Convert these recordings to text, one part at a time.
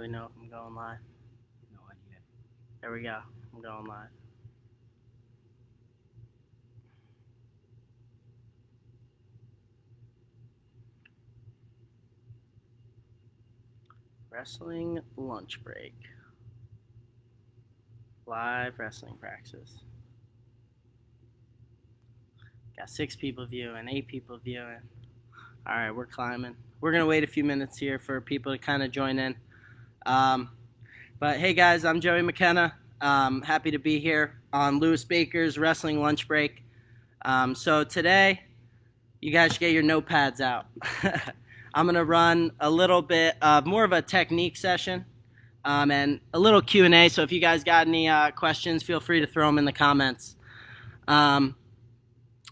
really know if I'm going live. No idea. There we go. I'm going live. Wrestling lunch break. Live wrestling practice. Got 6 people viewing, 8 people viewing. All right, we're climbing. We're going to wait a few minutes here for people to kind of join in. But hey, guys, I'm Joey McKenna. Happy to be here on Lewis Baker's Wrestling Lunch Break. So today, you guys should get your notepads out. I'm going to run a little bit of more of a technique session and a little Q&A. So if you guys got any questions, feel free to throw them in the comments.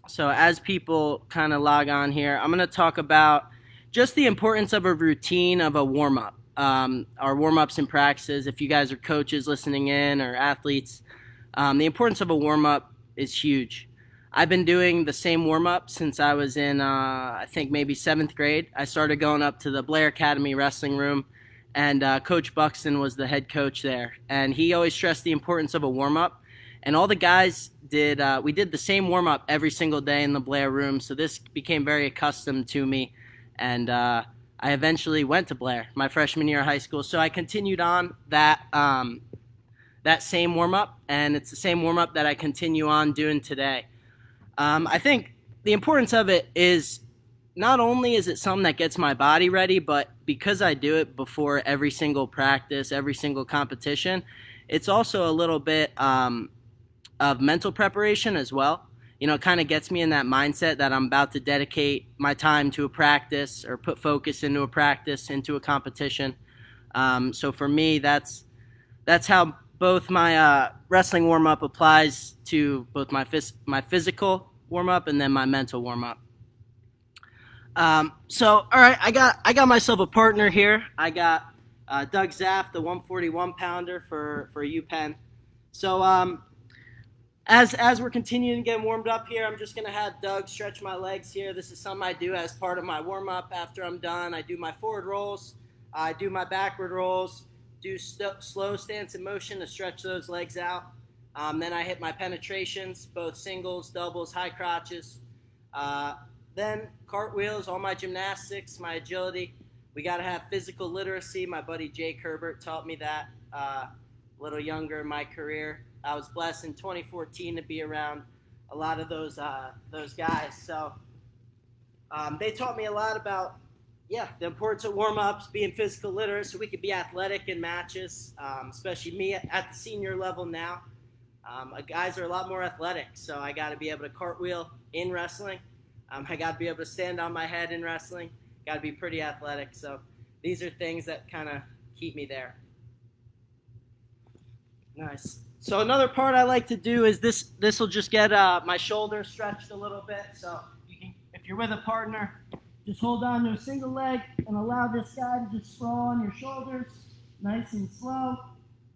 So as people kind of log on here, I'm going to talk about just the importance of a routine of a warm-up. Our warm-ups and practices, if you guys are coaches listening in or athletes, the importance of a warm-up is huge. I've been doing the same warm-up since I was in, I think maybe 7th grade. I started going up to the Blair Academy wrestling room, and Coach Buxton was the head coach there. And he always stressed the importance of a warm-up. And all the guys did, we did the same warm-up every single day in the Blair room, so this became very accustomed to me. And I eventually went to Blair my freshman year of high school, so I continued on that same warm-up, and it's the same warm-up that I continue on doing today. I think the importance of it is not only is it something that gets my body ready, but because I do it before every single practice, every single competition, it's also a little bit of mental preparation as well. You know, it kind of gets me in that mindset that I'm about to dedicate my time to a practice or put focus into a practice, into a competition. So for me, that's how both my wrestling warm-up applies to both my physical warm-up and then my mental warm-up. So, all right, I got myself a partner here. I got Doug Zaff, the 141-pounder for UPenn. So as we're continuing to get warmed up here, I'm just going to have Doug stretch my legs here. This is something I do as part of my warm-up. After I'm done, I do my forward rolls, I do my backward rolls, do slow stance and motion to stretch those legs out. Then I hit my penetrations, both singles, doubles, high crotches. Then cartwheels, all my gymnastics, my agility. We got to have physical literacy. My buddy Jake Herbert taught me that a little younger in my career. I was blessed in 2014 to be around a lot of those guys. So they taught me a lot about, the importance of warm-ups, being physical literate so we could be athletic in matches, especially me at the senior level now. Guys are a lot more athletic, so I got to be able to cartwheel in wrestling. I got to be able to stand on my head in wrestling. Got to be pretty athletic. So these are things that kind of keep me there. Nice. So another part I like to do is this will just get my shoulders stretched a little bit. So you can, if you're with a partner, just hold on to a single leg and allow this guy to just throw on your shoulders, nice and slow.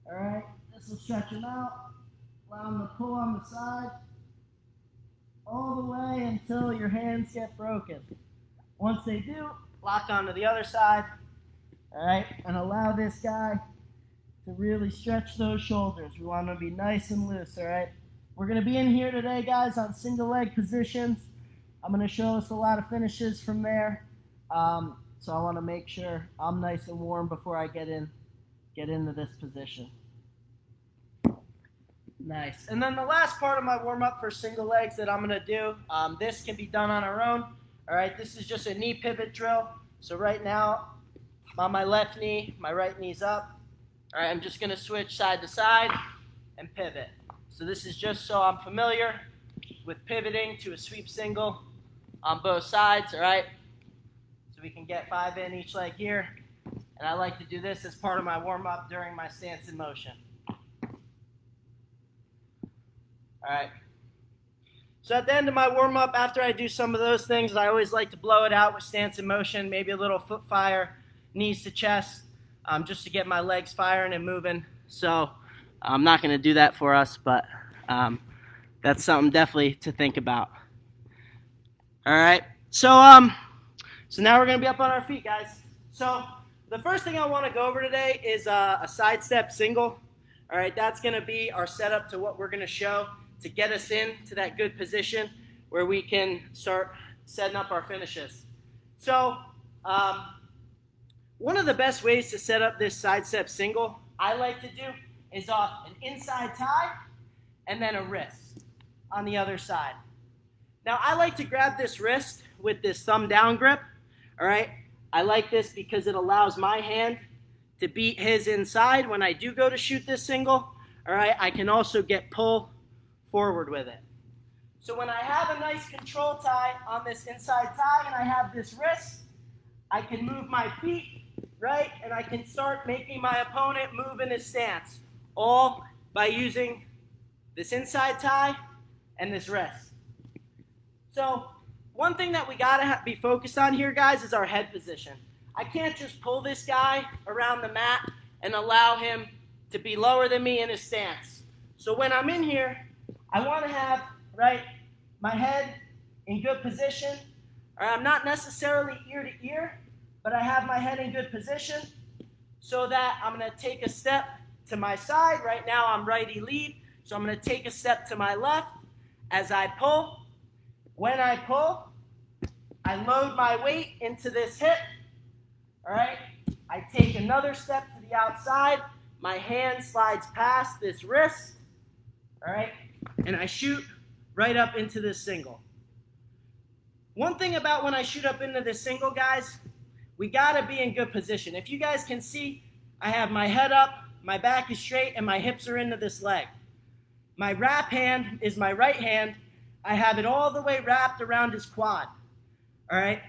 All right, this will stretch him out. Allow him to pull on the side all the way until your hands get broken. Once they do, lock onto the other side. All right, and allow this guy to really stretch those shoulders. We want them to be nice and loose, all right? We're going to be in here today, guys, on single leg positions. I'm going to show us a lot of finishes from there. So I want to make sure I'm nice and warm before I get into this position. Nice. And then the last part of my warm-up for single legs that I'm going to do, this can be done on our own. All right, this is just a knee pivot drill. So right now, I'm on my left knee, my right knee's up. All right, I'm just going to switch side to side and pivot. So this is just so I'm familiar with pivoting to a sweep single on both sides, all right? So we can get 5 in each leg here. And I like to do this as part of my warm-up during my stance in motion. All right. So at the end of my warm-up, after I do some of those things, I always like to blow it out with stance in motion, maybe a little foot fire, knees to chest. Just to get my legs firing and moving. So I'm not going to do that for us, but that's something definitely to think about. All right. So now we're going to be up on our feet, guys. So the first thing I want to go over today is a side step single. All right, that's going to be our setup to what we're going to show to get us into that good position where we can start setting up our finishes. So one of the best ways to set up this side step single I like to do is off an inside tie and then a wrist on the other side. Now I like to grab this wrist with this thumb down grip. All right, I like this because it allows my hand to beat his inside when I do go to shoot this single. All right, I can also get pull forward with it. So when I have a nice control tie on this inside tie and I have this wrist, I can move my feet, right? And I can start making my opponent move in his stance, all by using this inside tie and this wrist. So one thing that we gotta be focused on here, guys, is our head position. I can't just pull this guy around the mat and allow him to be lower than me in his stance. So when I'm in here, I want to have, right, my head in good position. Or I'm not necessarily ear to ear, but I have my head in good position so that I'm going to take a step to my side. Right now I'm righty lead, so I'm going to take a step to my left as I pull. When I pull, I load my weight into this hip. All right, I take another step to the outside. My hand slides past this wrist. All right, and I shoot right up into this single. One thing about when I shoot up into this single, guys, we gotta be in good position. If you guys can see, I have my head up, my back is straight, and my hips are into this leg. My wrap hand is my right hand. I have it all the way wrapped around his quad. All right.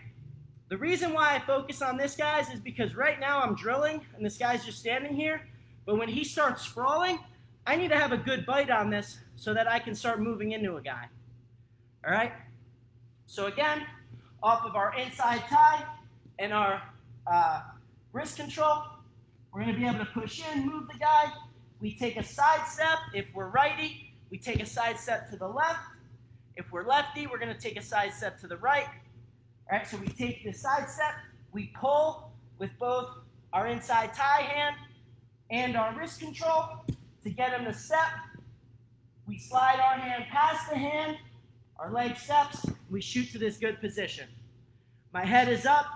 The reason why I focus on this, guys, is because right now I'm drilling and this guy's just standing here. But when he starts sprawling, I need to have a good bite on this so that I can start moving into a guy. All right? So again, off of our inside tie and our wrist control, we're going to be able to push in, move the guy. We take a side step. If we're righty, we take a side step to the left. If we're lefty, we're going to take a side step to the right. All right, so we take this side step, we pull with both our inside tie hand and our wrist control to get him to step. We slide our hand past the hand, our leg steps, we shoot to this good position. My head is up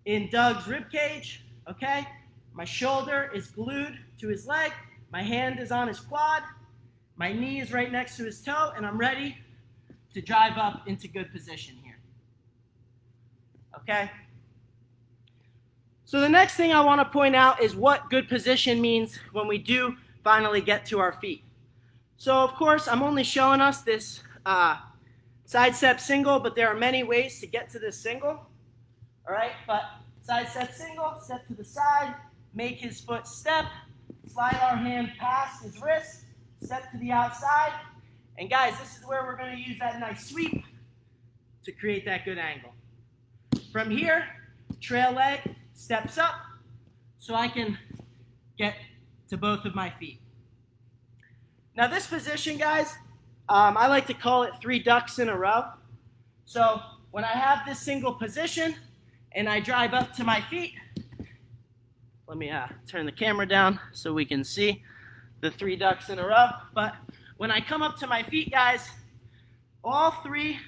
in Doug's rib cage, okay? My shoulder is glued to his leg, my hand is on his quad, my knee is right next to his toe, and I'm ready to drive up into good position here. Okay? So the next thing I want to point out is what good position means when we do finally get to our feet. So of course, I'm only showing us this side step single, but there are many ways to get to this single. All right, but side step single, step to the side, make his foot step, slide our hand past his wrist, step to the outside. And guys, this is where we're going to use that nice sweep to create that good angle. From here, trail leg steps up so I can get to both of my feet. Now this position, guys, I like to call it 3 ducks in a row. So when I have this single position and I drive up to my feet, let me turn the camera down so we can see the 3 ducks in a row. But when I come up to my feet, guys, all 3,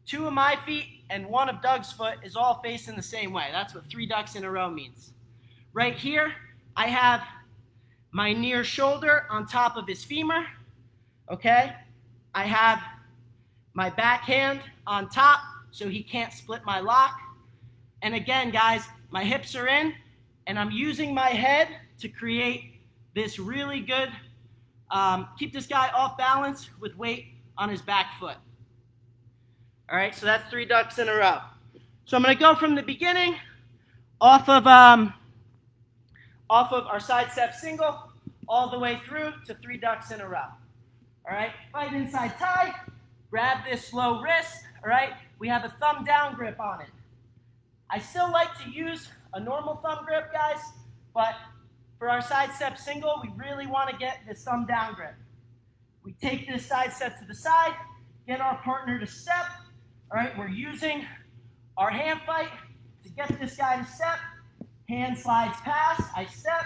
2 of my feet and 1 of Doug's foot is all facing the same way. That's what 3 ducks in a row means. Right here, I have my near shoulder on top of his femur, okay? I have my back hand on top so he can't split my lock. And again, guys, my hips are in, and I'm using my head to create this really good, keep this guy off balance with weight on his back foot. All right, so that's 3 ducks in a row. So I'm going to go from the beginning off of our side step single all the way through to 3 ducks in a row. All right, right inside tie, grab this low wrist. All right, we have a thumb down grip on it. I still like to use a normal thumb grip, guys, but for our side step single, we really want to get this thumb down grip. We take this side step to the side, get our partner to step. All right, we're using our hand fight to get this guy to step. Hand slides past, I step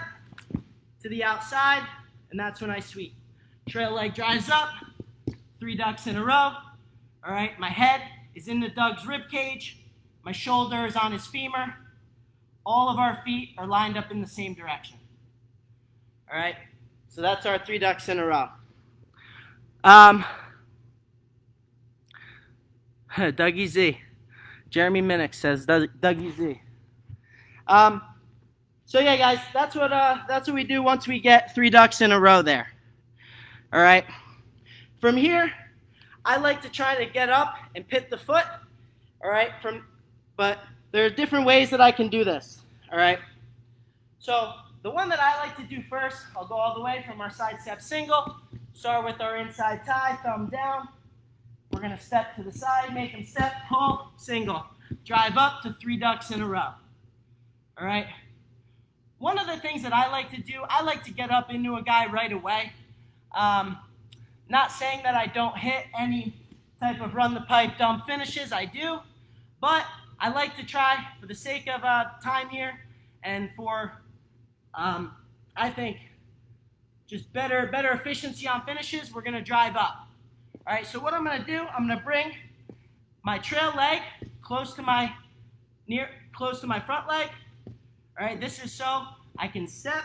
to the outside, and that's when I sweep. Trail leg drives up, 3 ducks in a row. All right, my head is in the Doug's rib cage, my shoulder is on his femur. All of our feet are lined up in the same direction. All right, so that's our 3 ducks in a row. Dougie Z. Jeremy Minnick says Dougie Z. So yeah, guys, that's what we do once we get 3 ducks in a row there. All right. From here, I like to try to get up and pit the foot. All right. But there are different ways that I can do this. All right. So the one that I like to do first, I'll go all the way from our side step single. Start with our inside tie, thumb down. We're gonna step to the side, make them step, pull, single. Drive up to 3 ducks in a row. All right. One of the things that I like to do, I like to get up into a guy right away. Not saying that I don't hit any type of run the pipe dumb finishes, I do, but I like to try for the sake of time here and for, I think, just better efficiency on finishes, we're gonna drive up. All right, so what I'm gonna do, I'm gonna bring my trail leg close to my front leg. All right, this is so I can step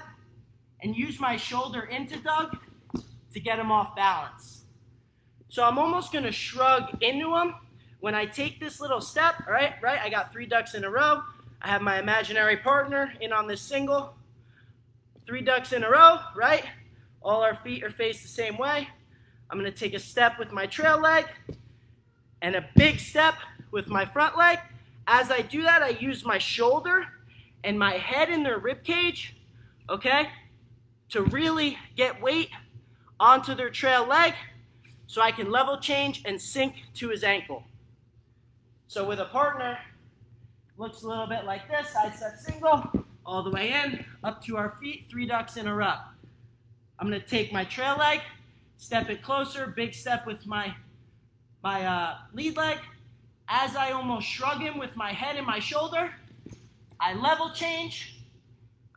and use my shoulder into Doug to get him off balance. So I'm almost gonna shrug into him when I take this little step, all right? I got 3 ducks in a row. I have my imaginary partner in on this single. 3 ducks in a row, right? All our feet are faced the same way. I'm gonna take a step with my trail leg and a big step with my front leg. As I do that, I use my shoulder and my head in their rib cage, okay, to really get weight onto their trail leg so I can level change and sink to his ankle. So with a partner, looks a little bit like this, side step single, all the way in, up to our feet, 3 ducks in a row. I'm gonna take my trail leg, step it closer, big step with my lead leg. As I almost shrug him with my head and my shoulder, I level change,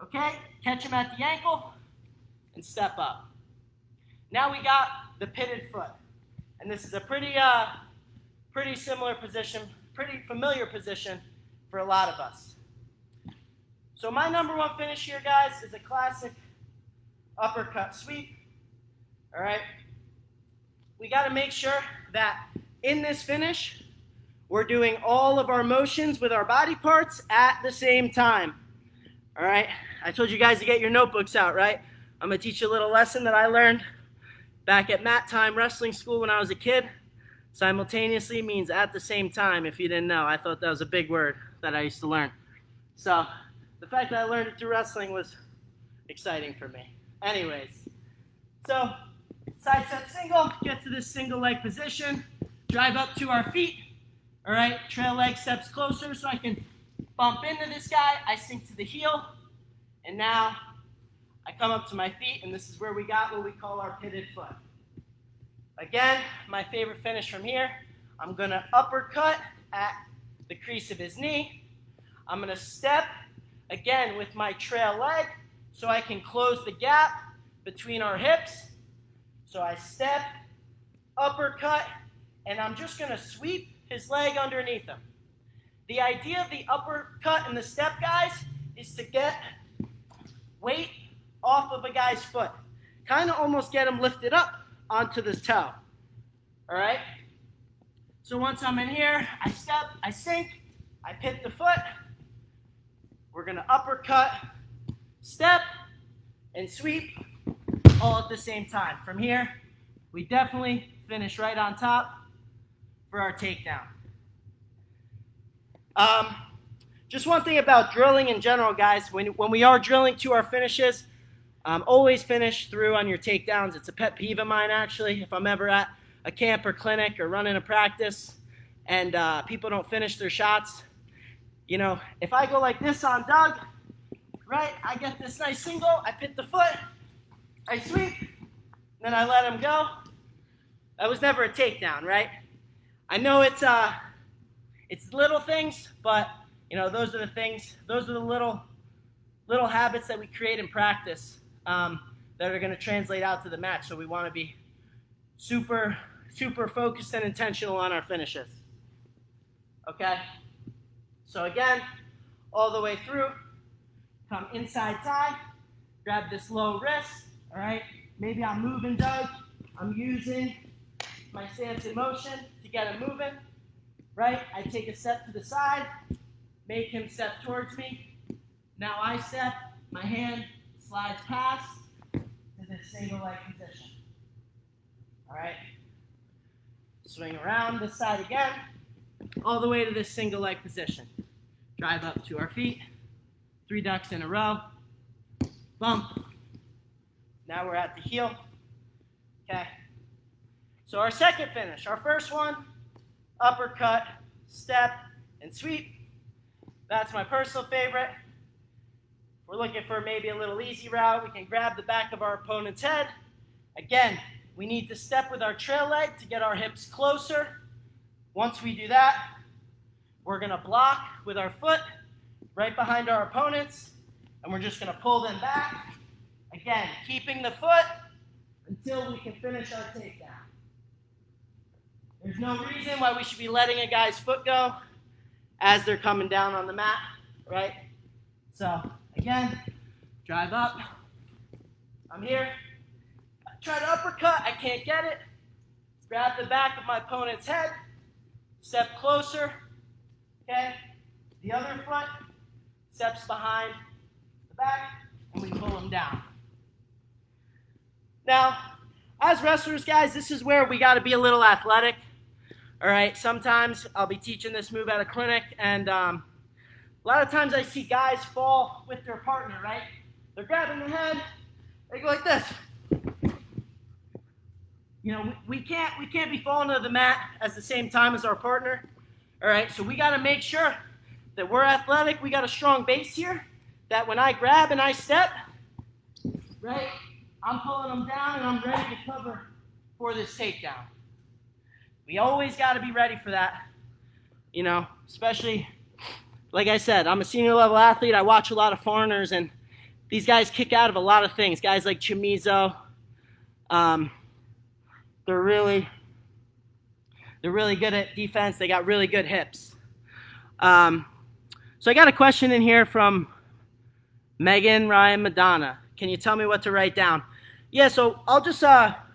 okay, catch him at the ankle, and step up. Now we got the pitted foot. And this is a pretty similar position, pretty familiar position for a lot of us. So my number 1 finish here, guys, is a classic uppercut sweep. All right? We got to make sure that in this finish, we're doing all of our motions with our body parts at the same time. All right? I told you guys to get your notebooks out, right? I'm going to teach you a little lesson that I learned back at Mat Time Wrestling School when I was a kid. Simultaneously means at the same time, if you didn't know. I thought that was a big word that I used to learn. So the fact that I learned it through wrestling was exciting for me. Anyways, so side step single, get to this single leg position, drive up to our feet. All right, trail leg steps closer so I can bump into this guy. I sink to the heel, and now I come up to my feet, and this is where we got what we call our pitted foot. Again, my favorite finish from here, I'm gonna uppercut at the crease of his knee. I'm gonna step again with my trail leg so I can close the gap between our hips. So I step, uppercut, and I'm just gonna sweep his leg underneath him. The idea of the uppercut and the step, guys, is to get weight off of a guy's foot. Kind of almost get him lifted up onto this toe. All right? So once I'm in here, I step, I sink, I pit the foot. We're going to uppercut, step, and sweep all at the same time. From here, we definitely finish right on top for our takedown. Just one thing about drilling in general, guys. When we are drilling to our finishes, always finish through on your takedowns. It's a pet peeve of mine, actually. If I'm ever at a camp or clinic or running a practice and people don't finish their shots, you know, if I go like this on Doug, right, I get this nice single, I pit the foot, I sweep, then I let him go. That was never a takedown, right? I know it's little things, but, you know, those are the things, those are the little little habits that we create in practice that are going to translate out to the match. So we want to be super focused and intentional on our finishes. Okay? So again, all the way through, come inside tie, grab this low wrist, all right? Maybe I'm moving Doug. I'm using my stance in motion to get him moving, right? I take a step to the side, make him step towards me. Now I step, my hand slides past to this single leg position. All right? Swing around this side again, all the way to this single leg position. Drive up to our feet, 3 ducks in a row, bump. Now we're at the heel. Okay. So our second finish, our first one, uppercut, step, and sweep. That's my personal favorite. We're looking for maybe a little easy route. We can grab the back of our opponent's head. Again, we need to step with our trail leg to get our hips closer. Once we do that, we're going to block with our foot right behind our opponents, and we're just going to pull them back. Again, keeping the foot until we can finish our takedown. There's no reason why we should be letting a guy's foot go as they're coming down on the mat, right? So, again, drive up. I'm here. I try to uppercut. I can't get it. Grab the back of my opponent's head. Step closer. Okay? The other foot steps behind the back, and we pull them down. Now, as wrestlers, guys, this is where we got to be a little athletic. All right, sometimes I'll be teaching this move at a clinic, and a lot of times I see guys fall with their partner, right? They're grabbing the head, they go like this. You know, we can't be falling to the mat at the same time as our partner. All right, so we got to make sure that we're athletic. We got a strong base here, that when I grab and I step, right, I'm pulling them down and I'm ready to cover for this takedown. We always got to be ready for that, you know, especially, like I said, I'm a senior level athlete. I watch a lot of foreigners, and these guys kick out of a lot of things. Guys like Chamizo, they're really good at defense. They got really good hips. So I got a question in here from Megan Ryan Madonna. Can you tell me what to write down? Yeah, so I'll just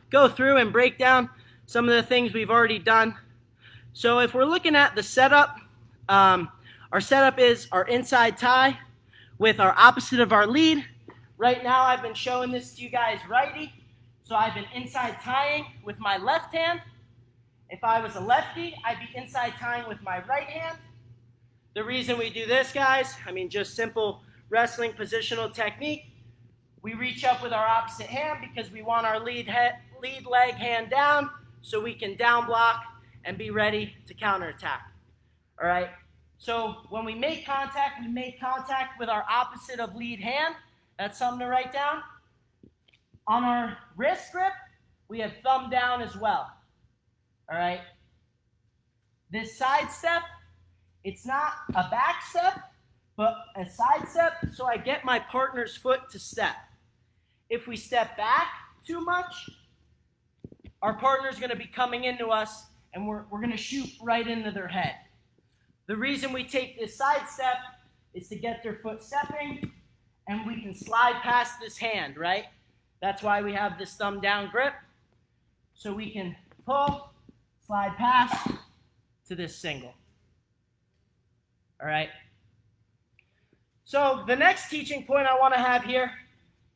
go through and break down some of the things we've already done. So if we're looking at the setup, our setup is our inside tie with our opposite of our lead. Right now I've been showing this to you guys righty. So I've been inside tying with my left hand. If I was a lefty, I'd be inside tying with my right hand. The reason we do this, guys, I mean, just simple wrestling positional technique. We reach up with our opposite hand because we want our lead leg hand down so we can down block and be ready to counterattack. All right? So when we make contact with our opposite of lead hand. That's something to write down. On our wrist grip, we have thumb down as well. All right? This side step, it's not a back step, but a side step, so I get my partner's foot to step. If we step back too much, our partner's going to be coming into us, and we're going to shoot right into their head. The reason we take this side step is to get their foot stepping, and we can slide past this hand, right? That's why we have this thumb down grip, so we can pull, slide past to this single. All right? So the next teaching point I want to have here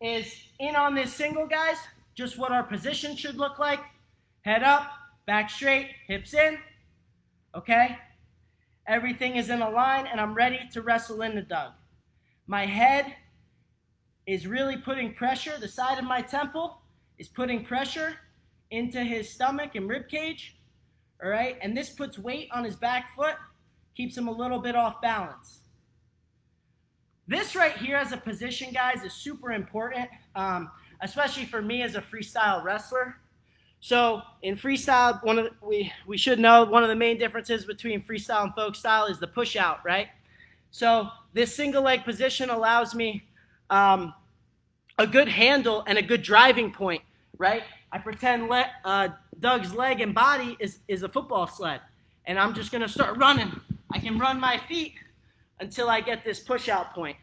is in on this single, guys, just what our position should look like. Head up, back straight, hips in, okay? Everything is in a line, and I'm ready to wrestle into Doug. My head is really putting pressure. The side of my temple is putting pressure into his stomach and rib cage, all right? And this puts weight on his back foot, keeps him a little bit off balance. This right here as a position, guys, is super important, especially for me as a freestyle wrestler. So in freestyle, we should know one of the main differences between freestyle and folk style is the push out, right? So this single leg position allows me a good handle and a good driving point, right? I pretend Doug's leg and body is a football sled, and I'm just gonna start running. I can run my feet until I get this push out point.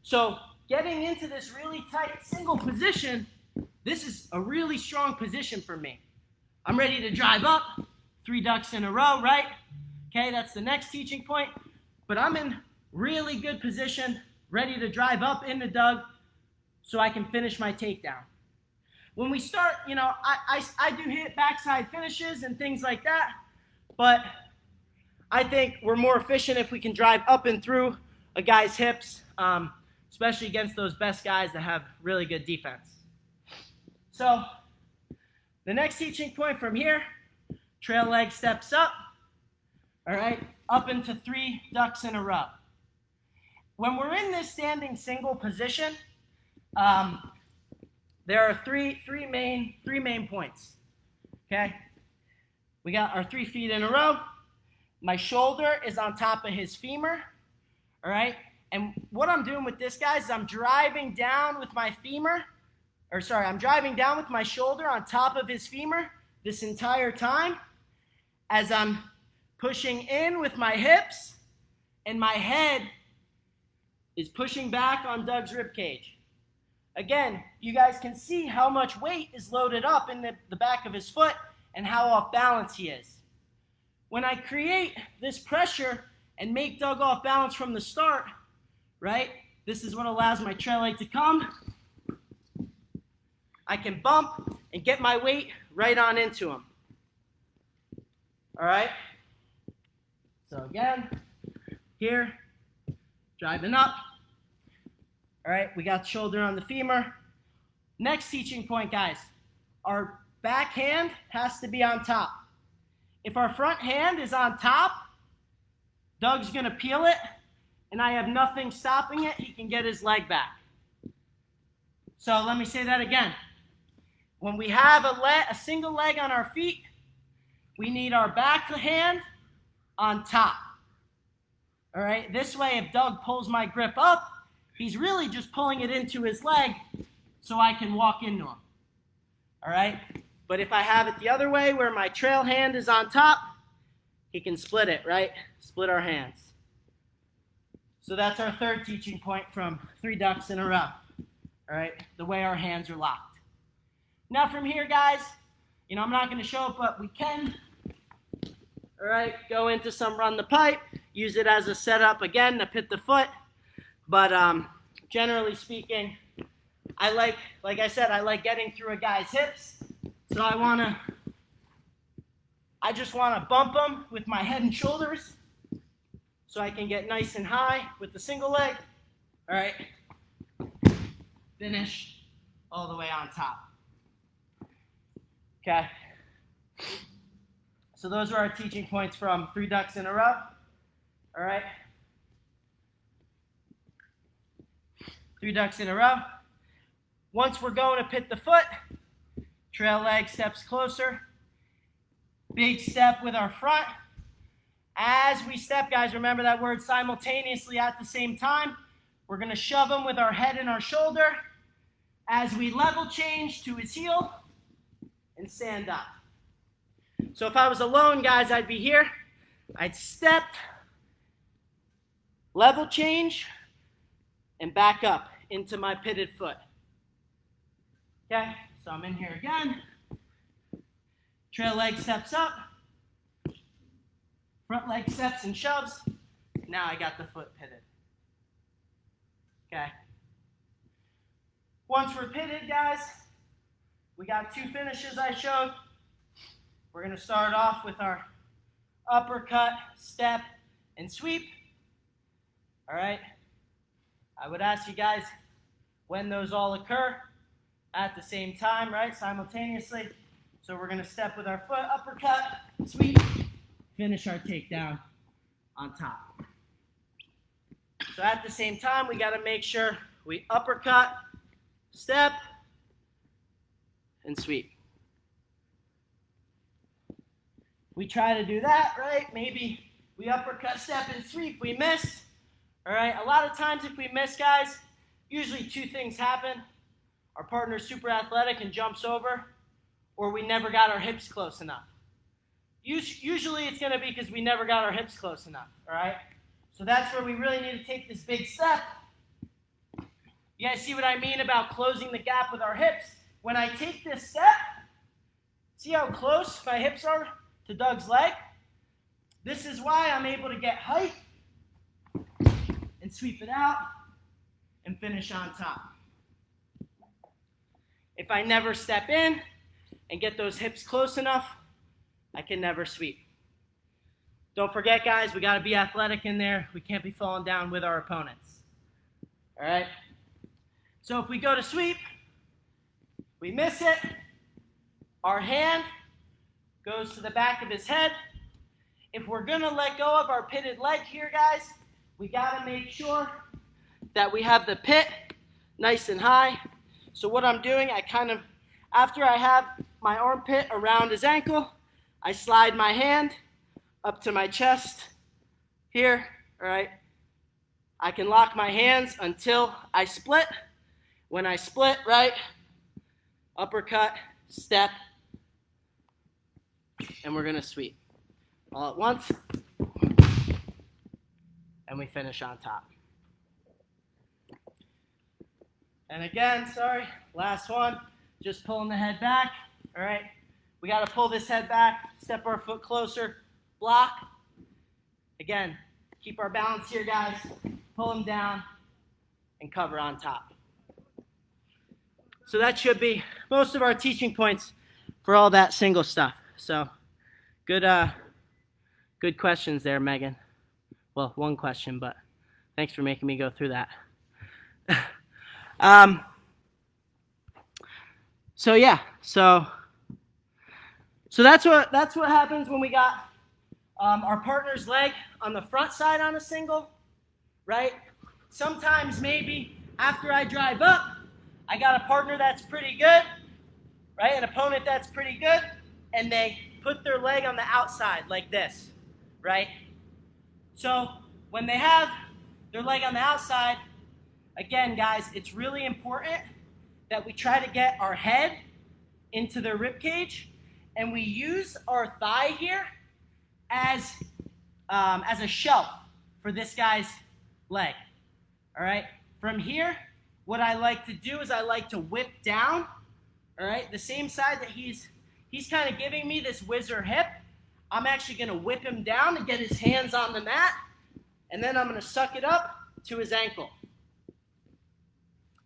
So getting into this really tight single position, this is a really strong position for me. I'm ready to drive up, 3 ducks in a row, right? Okay, that's the next teaching point. But I'm in really good position, ready to drive up into Doug so I can finish my takedown. When we start, I do hit backside finishes and things like that, but I think we're more efficient if we can drive up and through a guy's hips, especially against those best guys that have really good defense. So the next teaching point from here, trail leg steps up, all right, up into 3 ducks in a row. When we're in this standing single position, there are three main points, okay? We got our 3 feet in a row. My shoulder is on top of his femur, all right? And what I'm doing with this, guys, is I'm driving down with my shoulder on top of his femur this entire time as I'm pushing in with my hips, and my head is pushing back on Doug's rib cage. Again, you guys can see how much weight is loaded up in the back of his foot and how off balance he is. When I create this pressure and make Doug off balance from the start, right, this is what allows my trail leg to come. I can bump and get my weight right on into him. All right? So again, here, driving up. All right, we got shoulder on the femur. Next teaching point, guys. Our back hand has to be on top. If our front hand is on top, Doug's gonna peel it, and I have nothing stopping it. He can get his leg back. So let me say that again. When we have a single leg on our feet, we need our back hand on top. All right, this way if Doug pulls my grip up, he's really just pulling it into his leg so I can walk into him. All right, but if I have it the other way where my trail hand is on top, he can split it, right? Split our hands. So that's our third teaching point from 3 ducks in a row. All right, the way our hands are locked. Now from here, guys, I'm not going to show it, but we can, all right, go into some run the pipe, use it as a setup again to pit the foot. But generally speaking, like I said, I like getting through a guy's hips. So I just want to bump them with my head and shoulders so I can get nice and high with the single leg. All right, finish all the way on top. Okay. So those are our teaching points from 3 ducks in a row. All right. 3 ducks in a row. Once we're going to pit the foot, trail leg steps closer. Big step with our front. As we step, guys, remember that word simultaneously at the same time. We're going to shove him with our head and our shoulder as we level change to his heel and stand up. So if I was alone, guys, I'd be here. I'd step, level change, and back up into my pitted foot. Okay, so I'm in here again. Trail leg steps up. Front leg steps and shoves. Now I got the foot pitted. Okay. Once we're pitted, guys, we got 2 finishes I showed. We're going to start off with our uppercut, step, and sweep. All right. I would ask you guys when those all occur at the same time, right? Simultaneously. So we're going to step with our foot, uppercut, sweep, finish our takedown on top. So at the same time, we got to make sure we uppercut, step, and sweep. We try to do that, right? Maybe we uppercut, step, and sweep. We miss. All right, a lot of times if we miss, guys, usually two things happen. Our partner's super athletic and jumps over, or we never got our hips close enough. Usually it's going to be because we never got our hips close enough, all right? So that's where we really need to take this big step. You guys see what I mean about closing the gap with our hips? When I take this step, see how close my hips are to Doug's leg? This is why I'm able to get height and sweep it out and finish on top. If I never step in and get those hips close enough, I can never sweep. Don't forget, guys, we got to be athletic in there. We can't be falling down with our opponents. All right? So if we go to sweep, we miss it. Our hand goes to the back of his head. If we're going to let go of our pitted leg here, guys, we got to make sure that we have the pit nice and high. So what I'm doing, after I have my armpit around his ankle, I slide my hand up to my chest here, all right? I can lock my hands until I split. When I split, right, uppercut, step, and we're going to sweep all at once, and we finish on top. And again, last one, just pulling the head back, all right? We got to pull this head back, step our foot closer, block. Again, keep our balance here, guys. Pull them down and cover on top. So that should be most of our teaching points for all that single stuff. So good questions there, Megan. Well, one question, but thanks for making me go through that. So that's what happens when we got our partner's leg on the front side on a single, right? Sometimes maybe after I drive up, I got a partner that's pretty good, right? An opponent that's pretty good, and they put their leg on the outside like this, right? So when they have their leg on the outside, again, guys, it's really important that we try to get our head into their rib cage, and we use our thigh here as a shelf for this guy's leg. All right. From here, what I like to do is I like to whip down. All right, the same side that he's kind of giving me this whizzer hip. I'm actually going to whip him down and get his hands on the mat, and then I'm going to suck it up to his ankle.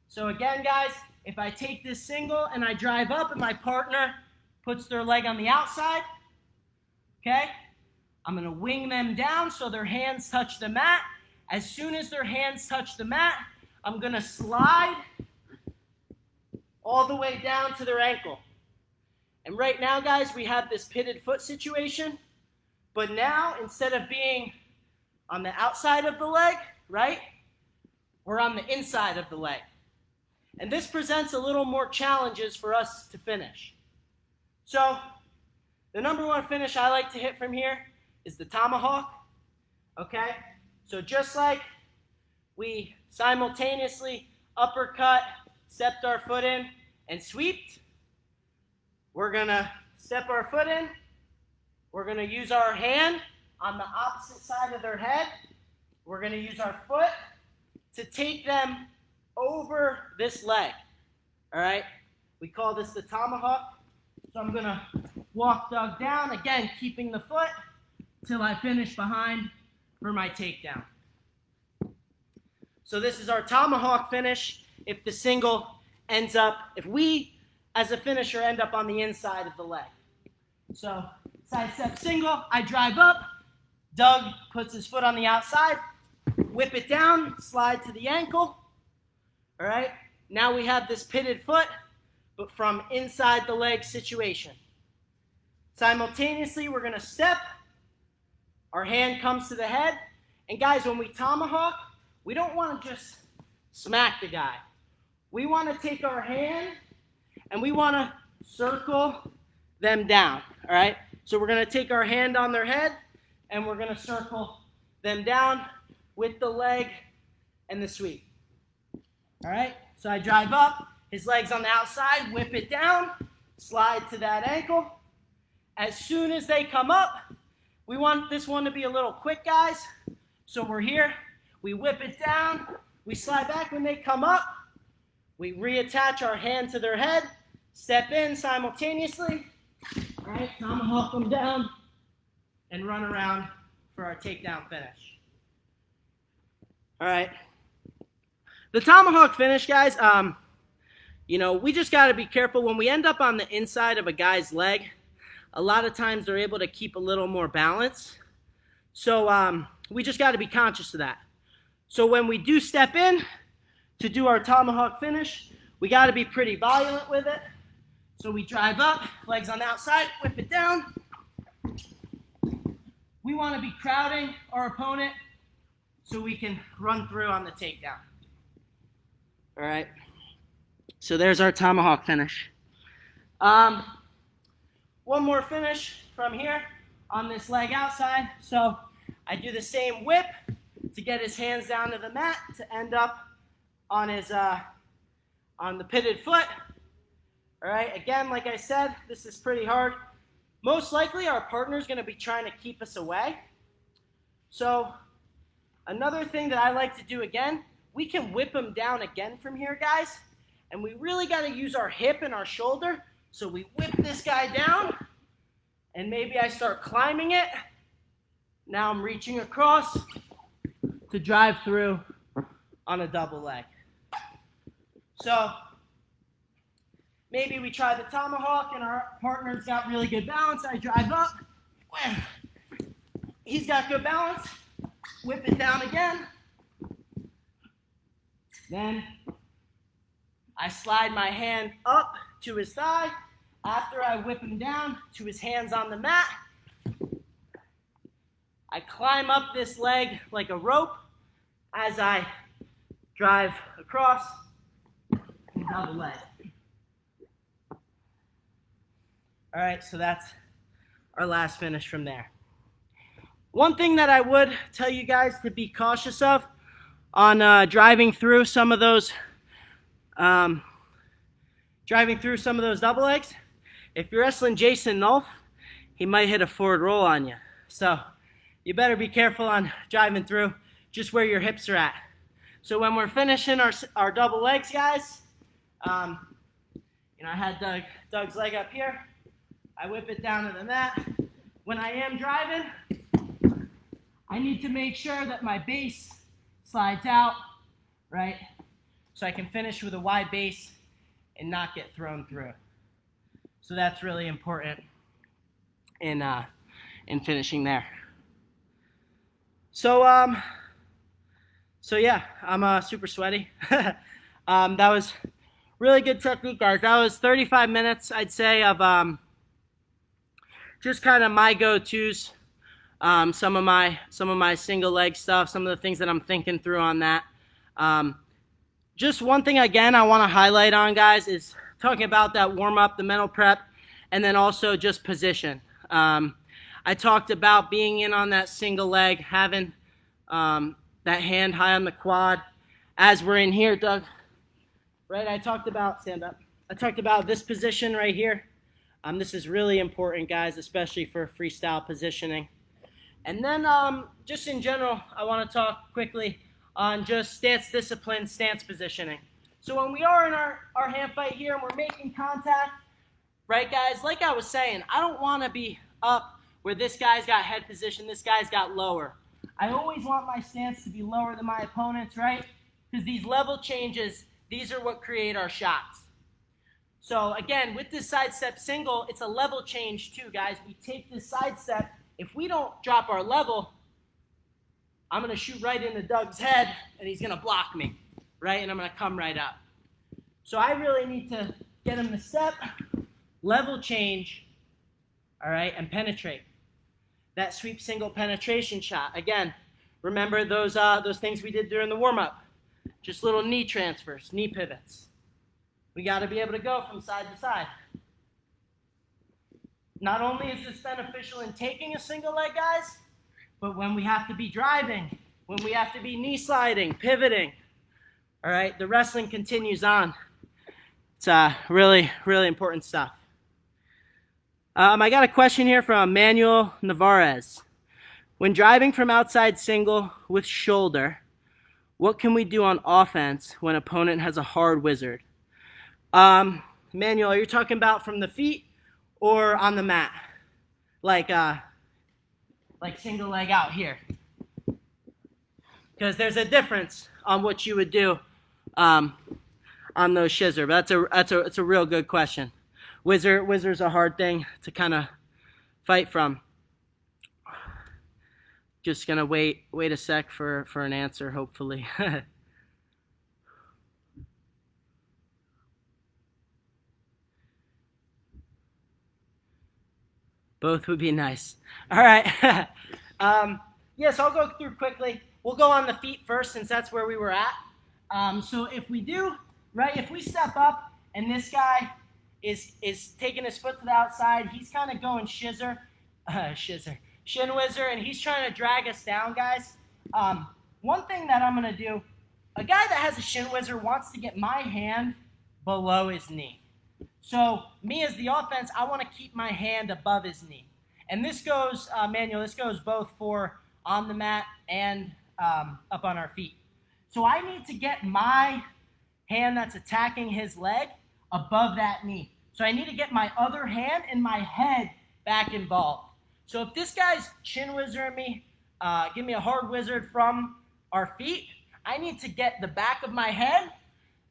So again, guys, if I take this single and I drive up and my partner puts their leg on the outside, okay, I'm going to wing them down so their hands touch the mat. As soon as their hands touch the mat, I'm going to slide all the way down to their ankle. And right now, guys, we have this pitted foot situation. But now, instead of being on the outside of the leg, right, we're on the inside of the leg. And this presents a little more challenges for us to finish. So the number one finish I like to hit from here is the tomahawk, okay? So just like we simultaneously uppercut, stepped our foot in, and sweeped, we're going to step our foot in. We're going to use our hand on the opposite side of their head. We're going to use our foot to take them over this leg, all right? We call this the tomahawk. So I'm going to walk Doug down, again, keeping the foot till I finish behind for my takedown. So this is our tomahawk finish if the single ends up, if we as a finisher end up on the inside of the leg. So side step single, I drive up, Doug puts his foot on the outside, whip it down, slide to the ankle. All right, now we have this pitted foot, but from inside the leg situation. Simultaneously, we're going to step. Our hand comes to the head. And guys, when we tomahawk, we don't want to just smack the guy. We want to take our hand and we want to circle them down, all right? So we're going to take our hand on their head and we're going to circle them down with the leg and the sweep. All right, so I drive up, his legs on the outside, whip it down, slide to that ankle. As soon as they come up, we want this one to be a little quick, guys. So we're here, we whip it down, we slide back when they come up, we reattach our hand to their head, step in simultaneously, all right, tomahawk them down, and run around for our takedown finish. All right. The tomahawk finish, guys, we just got to be careful. When we end up on the inside of a guy's leg, a lot of times they're able to keep a little more balance. So we just got to be conscious of that. So when we do step in to do our tomahawk finish, we got to be pretty violent with it. So we drive up, legs on the outside, whip it down. We want to be crowding our opponent so we can run through on the takedown. All right, so there's our tomahawk finish. One more finish from here on this leg outside. So I do the same whip to get his hands down to the mat to end up on his on the pitted foot. All right, again, like I said, this is pretty hard. Most likely our partner's gonna be trying to keep us away. So another thing that I like to do again, we can whip him down again from here, guys. And we really got to use our hip and our shoulder. So we whip this guy down, and maybe I start climbing it. Now I'm reaching across to drive through on a double leg. So maybe we try the tomahawk, and our partner's got really good balance. I drive up. He's got good balance. Whip it down again. Then I slide my hand up to his thigh after I whip him down to his hands on the mat. I climb up this leg like a rope as I drive across and double leg. All right, so that's our last finish from there. One thing that I would tell you guys to be cautious of on driving through some of those double legs, if you're wrestling Jason Nolf, he might hit a forward roll on you. So you better be careful on driving through just where your hips are at. So when we're finishing our double legs, guys, I had Doug's leg up here. I whip it down to the mat. When I am driving, I need to make sure that my base slides out, right? So I can finish with a wide base and not get thrown through. So that's really important in finishing there. So yeah, I'm super sweaty. That was really good technique, guys. That was 35 minutes, I'd say, of just kind of my go-tos. Some of my single leg stuff, some of the things that I'm thinking through on that. Just one thing again I want to highlight on, guys, is talking about that warm up, the mental prep, and then also just position. I talked about being in on that single leg, having that hand high on the quad. As we're in here, Doug, right? I talked about, stand up. I talked about this position right here. This is really important, guys, especially for freestyle positioning. And then just in general, I want to talk quickly on just stance discipline, stance positioning. So when we are in our hand fight here and we're making contact, right, guys, like I was saying, I don't want to be up where this guy's got head position, this guy's got lower. I always want my stance to be lower than my opponent's, right? Because these level changes, these are what create our shots. So again, with this side step single, it's a level change too, guys. We take this side step. If we don't drop our level, I'm going to shoot right into Doug's head, and he's going to block me, right? And I'm going to come right up. So I really need to get him to step, level change, all right, and penetrate. That sweep single penetration shot. Again, remember those things we did during the warm-up. Just little knee transfers, knee pivots. We got to be able to go from side to side. Not only is this beneficial in taking a single leg, guys, but when we have to be driving, when we have to be knee sliding, pivoting, All right, the wrestling continues on. It's really, really important stuff. I got a question here from Manuel Navarez. When driving from outside single with shoulder, what can we do on offense when opponent has a hard wizard? Manuel, are you talking about from the feet or on the mat? Like single leg out here. Because there's a difference on what you would do on those shizzer. But that's a real good question. Wizard's a hard thing to kind of fight from. Just gonna wait a sec for an answer, hopefully. Both would be nice. All right. Yes, I'll go through quickly. We'll go on the feet first since that's where we were at. So if we do, right, if we step up and this guy is taking his foot to the outside, he's kind of going shin whizzer, and he's trying to drag us down, guys. One thing that I'm going to do, a guy that has a shin whizzer wants to get my hand below his knee. So me as the offense, I want to keep my hand above his knee. And this goes, Manuel, this goes both for on the mat and up on our feet. So I need to get my hand that's attacking his leg above that knee. So I need to get my other hand and my head back involved. So if this guy's chin wizarding me, give me a hard wizard from our feet, I need to get the back of my head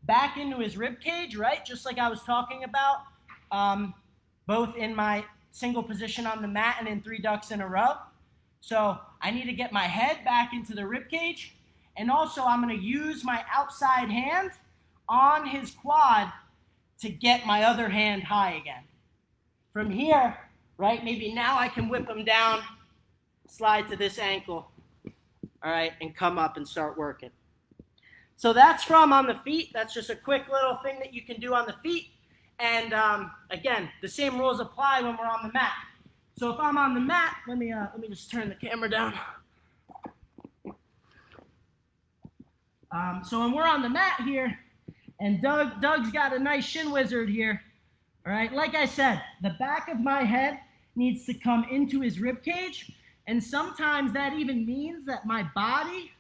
back into his rib cage, right? Just like I was talking about, both in my single position on the mat and in 3 ducks in a row. So I need to get my head back into the rib cage, and also I'm going to use my outside hand on his quad to get my other hand high again. From here, right, maybe now I can whip him down, slide to this ankle, all right, and come up and start working. So that's from on the feet. That's just a quick little thing that you can do on the feet. And again, the same rules apply when we're on the mat. So if I'm on the mat, let me just turn the camera down. So when we're on the mat here, and Doug's got a nice shin wizard here. All right, like I said, the back of my head needs to come into his rib cage, and sometimes that even means that my body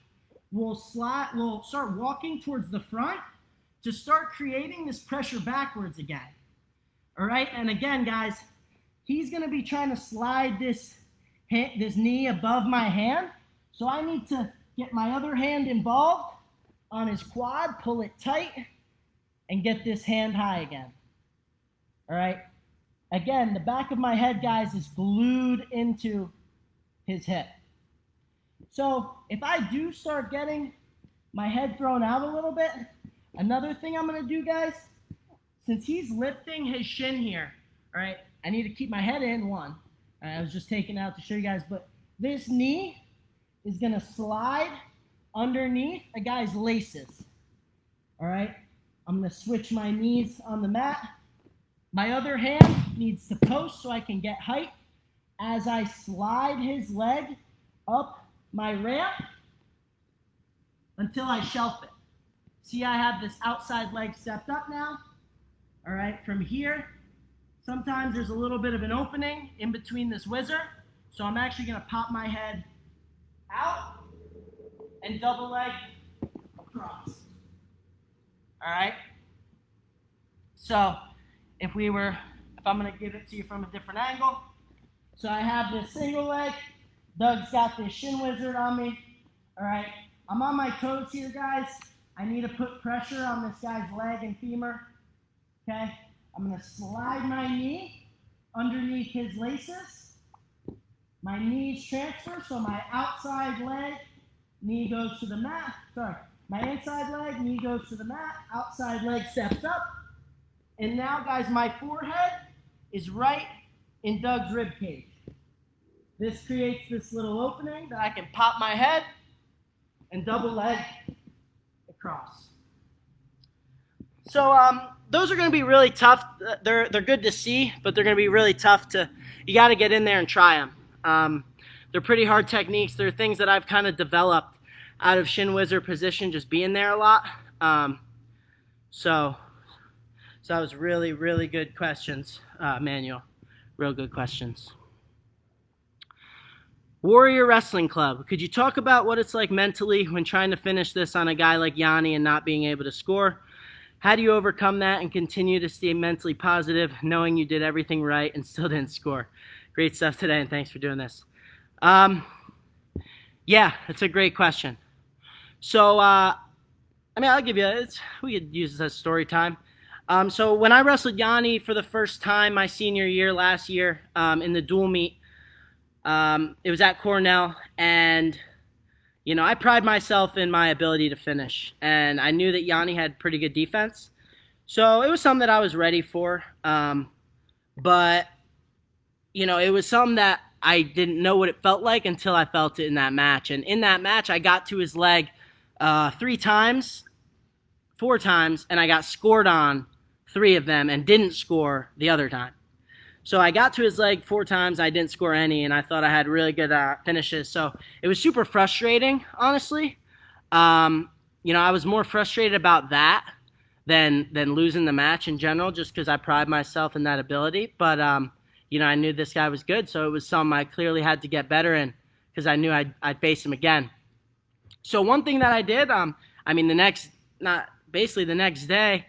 will start walking towards the front to start creating this pressure backwards again. All right, and again, guys, he's going to be trying to slide this knee above my hand, so I need to get my other hand involved on his quad, pull it tight, and get this hand high again. All right, again, the back of my head, guys, is glued into his hip. So if I do start getting my head thrown out a little bit, another thing I'm going to do, guys, since he's lifting his shin here, all right, I need to keep my head in, one. All right, I was just taking out to show you guys, but this knee is going to slide underneath a guy's laces. All right, I'm going to switch my knees on the mat. My other hand needs to post so I can get height as I slide his leg up my ramp until I shelf it. See, I have this outside leg stepped up now. All right, from here, sometimes there's a little bit of an opening in between this whizzer, so I'm actually going to pop my head out and double leg across. All right, so if I'm going to give it to you from a different angle, so I have this single leg, Doug's got this shin wizard on me. All right, I'm on my toes here, guys. I need to put pressure on this guy's leg and femur. Okay, I'm going to slide my knee underneath his laces. My knees transfer, so my outside leg, knee goes to the mat. Sorry, my inside leg, knee goes to the mat. Outside leg steps up. And now, guys, my forehead is right in Doug's rib cage. This creates this little opening that I can pop my head and double leg across. So those are going to be really tough. They're good to see, but they're going to be really tough you got to get in there and try them. They're pretty hard techniques. They're things that I've kind of developed out of shin wizard position, just being there a lot. So, so that was really, really good questions, Manuel. Real good questions. Warrior Wrestling Club. Could you talk about what it's like mentally when trying to finish this on a guy like Yanni and not being able to score? How do you overcome that and continue to stay mentally positive, knowing you did everything right and still didn't score? Great stuff today, and thanks for doing this. Yeah, that's a great question. So, I'll give you. We could use this as story time. So when I wrestled Yanni for the first time my senior year last year in the dual meet, it was at Cornell, and I pride myself in my ability to finish, and I knew that Yanni had pretty good defense, so it was something that I was ready for. But it was something that I didn't know what it felt like until I felt it in that match, and in that match I got to his leg 4 times, and I got scored on 3 of them and didn't score the other time. So I got to his leg 4 times, I didn't score any, and I thought I had really good finishes. So it was super frustrating, honestly. I was more frustrated about that than losing the match in general, just because I pride myself in that ability. But I knew this guy was good, so it was something I clearly had to get better in, because I knew I'd face him again. So one thing that I did, the next day.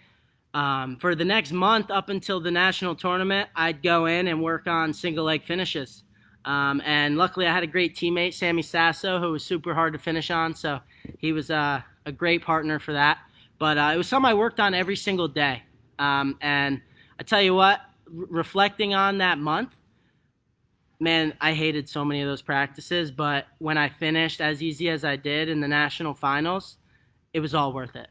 For the next month up until the national tournament, I'd go in and work on single leg finishes. And luckily I had a great teammate, Sammy Sasso, who was super hard to finish on. So he was a great partner for that. But it was something I worked on every single day. And I tell you what, reflecting on that month, man, I hated so many of those practices. But when I finished as easy as I did in the national finals, it was all worth it.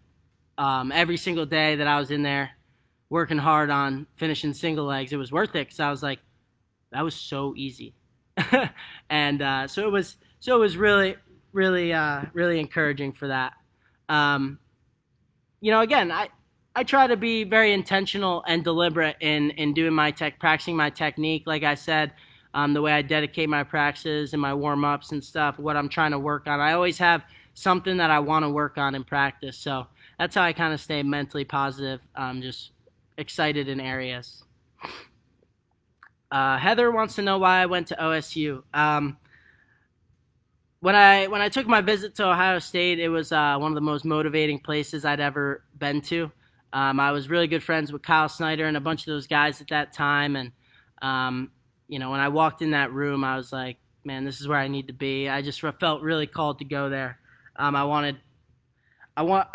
Every single day that I was in there working hard on finishing single legs, it was worth it, because I was like, that was so easy. And so it was really, really, really encouraging for that. Again, I try to be very intentional and deliberate in doing practicing my technique. Like I said, the way I dedicate my practices and my warm-ups and stuff, what I'm trying to work on. I always have something that I want to work on in practice. So that's how I kind of stay mentally positive, just excited in areas. Heather wants to know why I went to OSU. When I took my visit to Ohio State, it was one of the most motivating places I'd ever been to. I was really good friends with Kyle Snyder and a bunch of those guys at that time, and when I walked in that room, I was like, man, this is where I need to be. I just felt really called to go there. I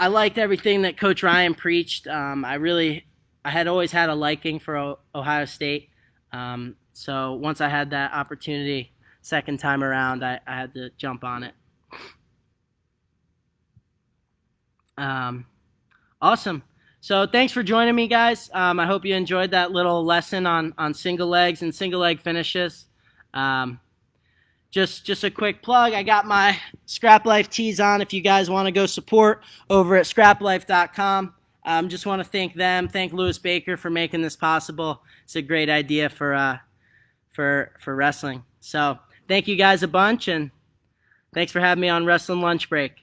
liked everything that Coach Ryan preached. I had always had a liking for Ohio State. So once I had that opportunity, second time around, I had to jump on it. Awesome. So thanks for joining me, guys. I hope you enjoyed that little lesson on single legs and single leg finishes. Just a quick plug. I got my Scrap Life tees on if you guys want to go support over at scraplife.com. Just want to thank Lewis Baker for making this possible. It's a great idea for wrestling. So thank you guys a bunch, and thanks for having me on Wrestling Lunch Break.